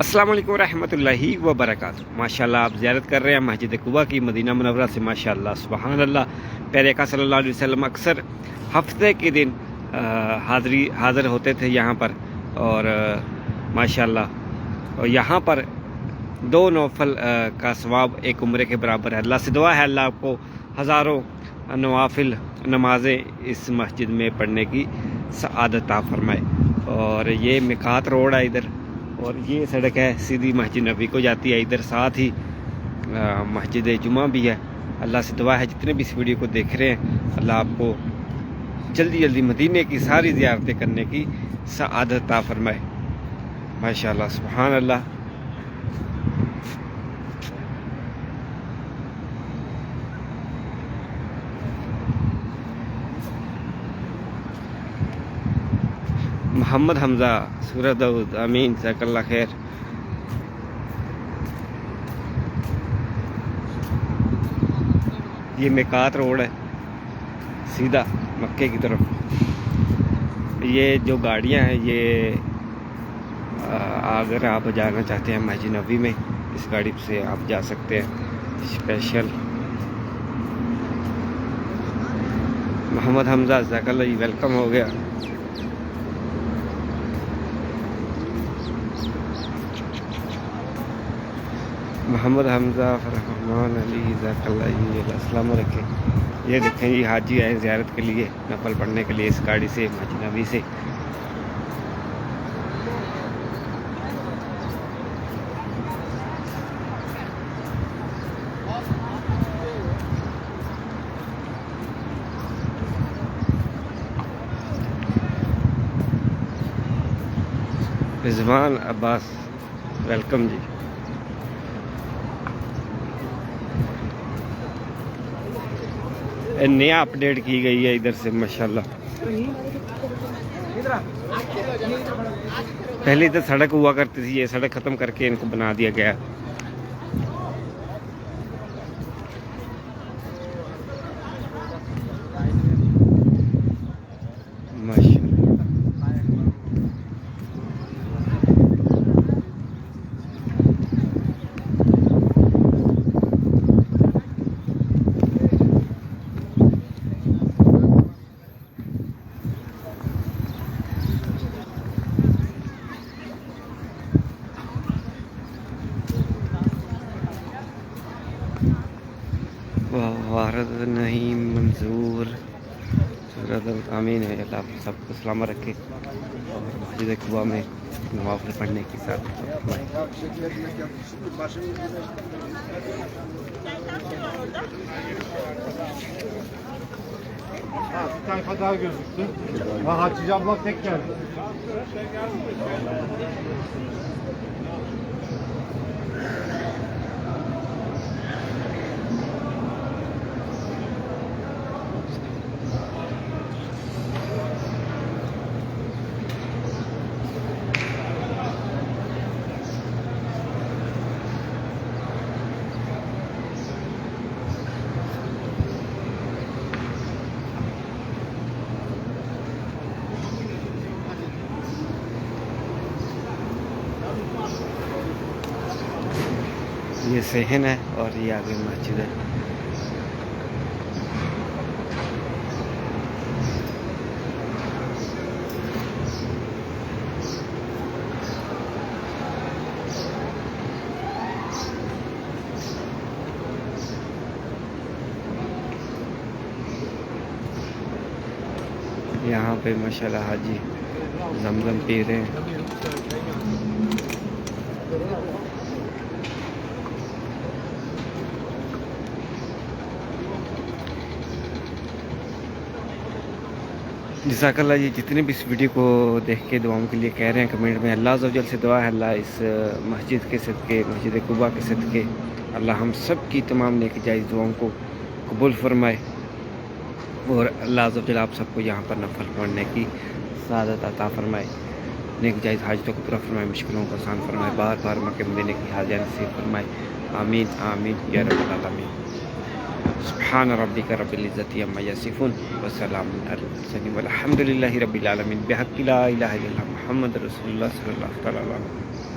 अस्सलाम वालेकुम रहमतुल्लाहि व बरकातुहू। माशाल्लाह आप ज़ियारत कर रहे हैं मस्जिद कुबा की मदीना मुनव्वरा से। माशाल्लाह सुबहान अल्लाह। प्यारे आका सल्लल्लाहु अलैहि वसल्लम अक्सर हफ्ते के दिन हाज़िर होते थे यहाँ पर। और माशाल्लाह और यहाँ पर दो नौफल का सवाब एक उम्रे के बराबर है। अल्लाह से दुआ है अल्लाह आपको हज़ारों नवाफिल नमाज़ें इस मस्जिद में पढ़ने की सआदत अता फरमाए। और ये मिकात रोड है इधर, और ये सड़क है सीधी मस्जिद नबी को जाती है। इधर साथ ही मस्जिद जुमा भी है। अल्लाह से दुआ है जितने भी इस वीडियो को देख रहे हैं अल्लाह आपको जल्दी जल्दी मदीने की सारी ज़ियारतें करने की सआदत अता फरमाए। माशाल्लाह सुभान अल्लाह। मोहम्मद हमज़ा सूरत दाऊद आमीन जज़ाकल्लाह खैर। ये मिकात रोड है सीधा मक्के की तरफ। ये जो गाड़ियां हैं ये अगर आप जाना चाहते हैं मस्जिद नबी में इस गाड़ी से आप जा सकते हैं स्पेशल। मोहम्मद हमज़ा जज़ाकल्लाह जी वेलकम हो गया। मोहम्मद हमज़ा रहमान अली जज़ाकल्लाह रखें। ये देखें जी हाजी आए ज़ियारत के लिए नफल पढ़ने के लिए इस गाड़ी से मस्जिद नबी से। रिजवान अब्बास वेलकम जी। नया अपडेट की गई है इधर से माशाल्लाह। पहले इधर सड़क हुआ करती थी, ये सड़क ख़त्म करके इनको बना दिया गया। वारद नहीं मंजूर आमीन है। अल्लाह सबको सलामत रखे और मस्जिद कुबा में नवाफिल पढ़ने की साथ Sayfa daha gözüktü. Hatice abla tek geldi. ये सहन है और ये आगे मस्जिद है। यहाँ पे माशाल्लाह हाजी जमजम पी रहे हैं। जज़ाकल्लाह जी जितने भी इस वीडियो को देख के दुआओं के लिए कह रहे हैं कमेंट में। अल्लाह अज़्ज़वजल से दुआ है अल्लाह इस मस्जिद के सदके मस्जिद कुबा के सदके अल्लाह हम सब की तमाम नेक जायज़ दुआओं को कबूल फरमाए। और अल्लाह अज़्ज़वजल आप सबको यहाँ पर नफल पढ़ने की सआदत अता फरमाए, नेक जायज़ हाजतों को पूरा फरमाए, मुश्किलों को आसान फरमाए, बार बार मक्के मदीने की हाज़िरी नसीब फरमाए। आमीन आमीन या रब्बल आलमीन। सुब्हान रब्बिका रब्बिल इज़्ज़ति अम्मा यसिफून व सलामुन अलल मुरसलीन वल्हम्दुलिल्लाहि रब्बिल आलमीन बिहक़्क़ि ला इलाहा इल्लल्लाह मुहम्मद रसूलुल्लाह सल्लल्लाहु अलैहि वसल्लम।